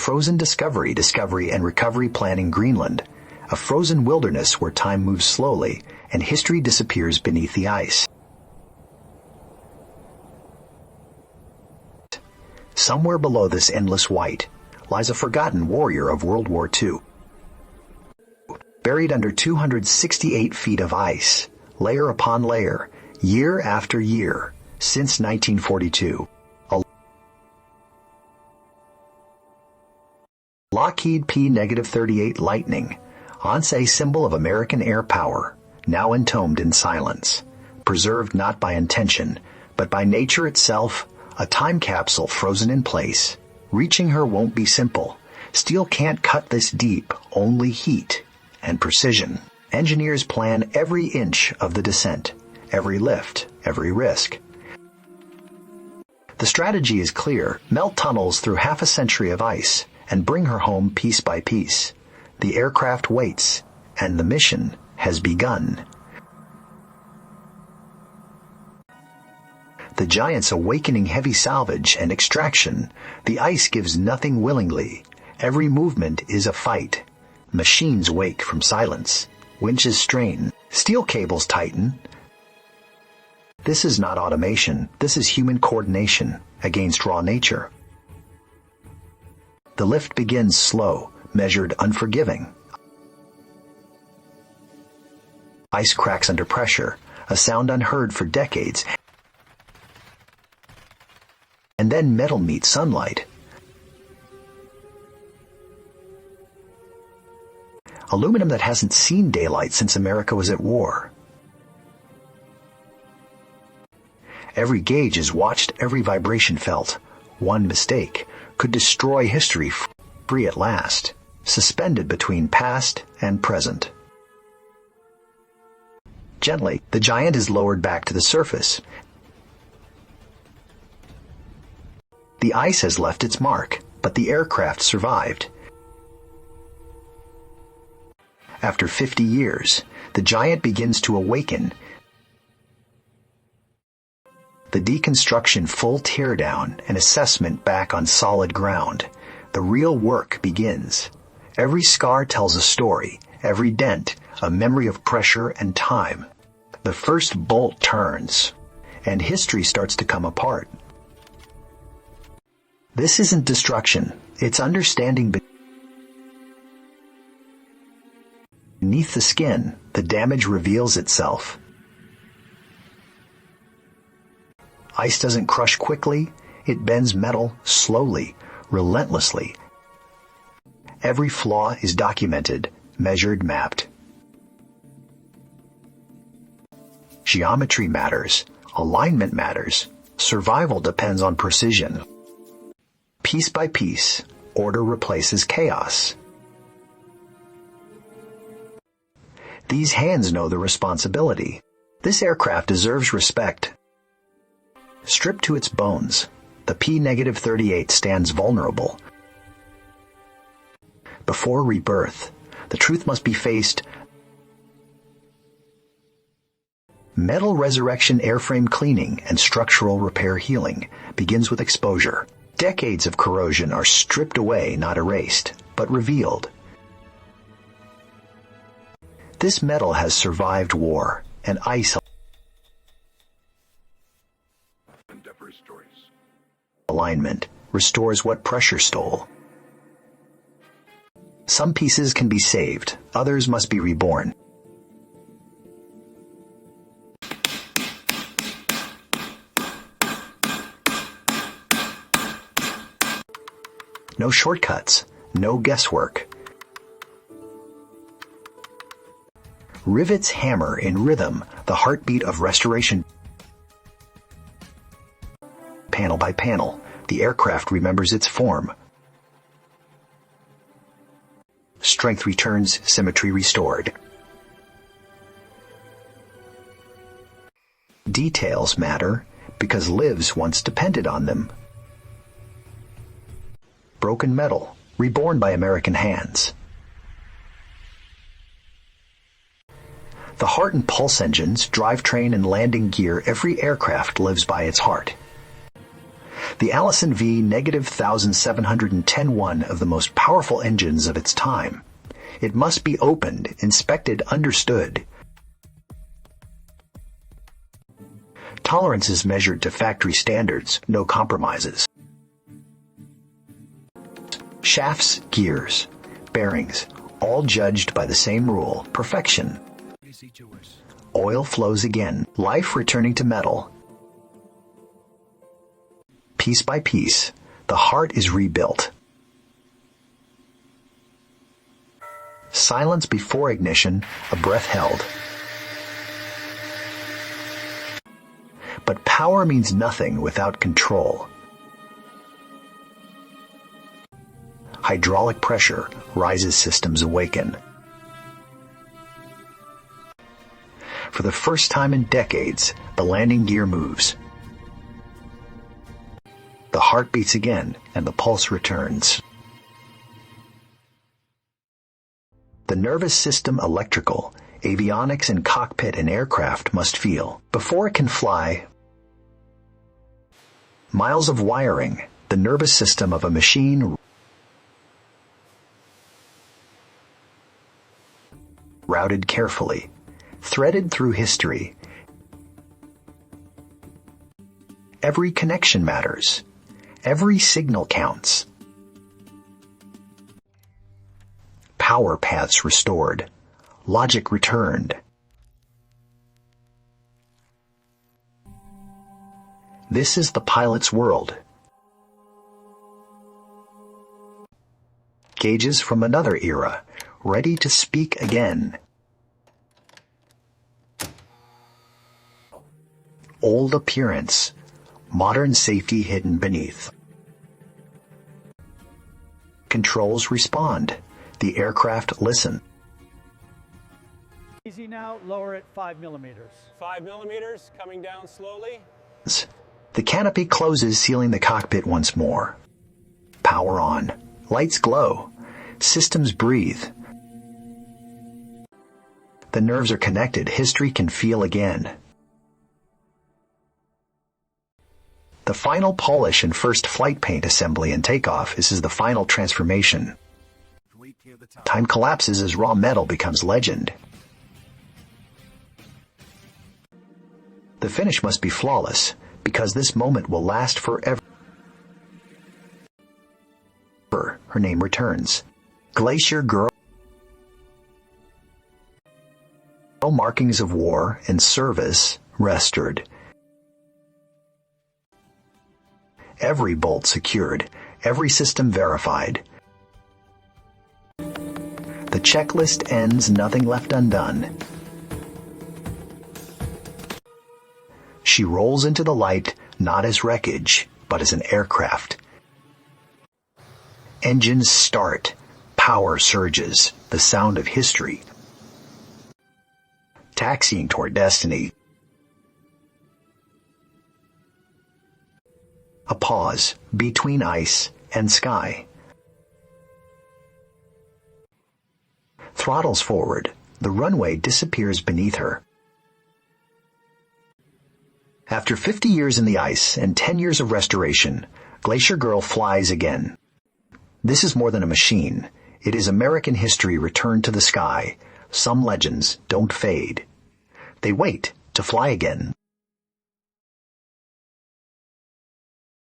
Frozen discovery, and recovery planning Greenland, a frozen wilderness where time moves slowly and history disappears beneath the ice. Somewhere below this endless white lies a forgotten warrior of World War II. Buried under 268 feet of ice, layer upon layer, year after year, since 1942. Lockheed P-38 Lightning, once a symbol of American air power, now entombed in silence, preserved not by intention, but by nature itself, a time capsule frozen in place. Reaching her won't be simple. Steel can't cut this deep, only heat and precision. Engineers plan every inch of the descent, every lift, every risk. The strategy is clear: melt tunnels through half a century of ice and bring her home piece by piece. The aircraft waits, and the mission has begun. The giant's awakening heavy salvage and extraction. The ice gives nothing willingly. Every movement is a fight. Machines wake from silence. Winches strain. Steel cables tighten. This is not automation. This is human coordination against raw nature. The lift begins slow, measured, unforgiving. Ice cracks under pressure, a sound unheard for decades. And then metal meets sunlight. Aluminum that hasn't seen daylight since America was at war. Every gauge is watched, every vibration felt. One mistake could destroy history, free at last, suspended between past and present. Gently, the giant is lowered back to the surface. The ice has left its mark, but the aircraft survived. After 50 years, the giant begins to awaken. The deconstruction, full teardown, and assessment back on solid ground. The real work begins. Every scar tells a story, every dent a memory of pressure and time. The first bolt turns, and history starts to come apart. This isn't destruction, it's understanding. Beneath the skin, the damage reveals itself. Ice doesn't crush quickly, it bends metal slowly, relentlessly. Every flaw is documented, measured, mapped. Geometry matters, alignment matters, survival depends on precision. Piece by piece, order replaces chaos. These hands know the responsibility. This aircraft deserves respect. Stripped to its bones, the P-38 stands vulnerable. Before rebirth, the truth must be faced. Metal resurrection, airframe cleaning, and structural repair healing begins with exposure. Decades of corrosion are stripped away, not erased, but revealed. This metal has survived war, and ice alignment restores what pressure stole. Some pieces can be saved, others must be reborn. No shortcuts, no guesswork. Rivets hammer in rhythm, the heartbeat of restoration. Panel by panel, the aircraft remembers its form. Strength returns, symmetry restored. Details matter because lives once depended on them. Broken metal, reborn by American hands. The heart and pulse engines, drivetrain and landing gear, every aircraft lives by its heart. The Allison V-1710, one of the most powerful engines of its time. It must be opened, inspected, understood. Tolerances measured to factory standards, no compromises. Shafts, gears, bearings, all judged by the same rule, perfection. Oil flows again, life returning to metal. Piece by piece, the heart is rebuilt. Silence before ignition, a breath held. But power means nothing without control. Hydraulic pressure rises, systems awaken. For the first time in decades, the landing gear moves. The heart beats again, and the pulse returns. The nervous system, electrical, avionics, and cockpit and aircraft must feel before it can fly. Miles of wiring, the nervous system of a machine, routed carefully, threaded through history. Every connection matters. Every signal counts. Power paths restored. Logic returned. This is the pilot's world. Gauges from another era, ready to speak again. Old appearance, modern safety hidden beneath. Controls respond. The aircraft listen. Easy now, lower it 5 millimeters. 5 millimeters, coming down slowly. The canopy closes, sealing the cockpit once more. Power on. Lights glow. Systems breathe. The nerves are connected. History can feel again. The final polish and first flight paint assembly and takeoff. This is the final transformation. Time collapses as raw metal becomes legend. The finish must be flawless, because this moment will last forever. Her name returns. Glacier Girl. Markings of war and service restored. Every bolt secured, every system verified. The checklist ends, nothing left undone. She rolls into the light, not as wreckage, but as an aircraft. Engines start, power surges, the sound of history. Taxiing toward destiny. A pause between ice and sky. Throttles forward. The runway disappears beneath her. After 50 years in the ice and 10 years of restoration, Glacier Girl flies again. This is more than a machine. It is American history returned to the sky. Some legends don't fade. They wait to fly again.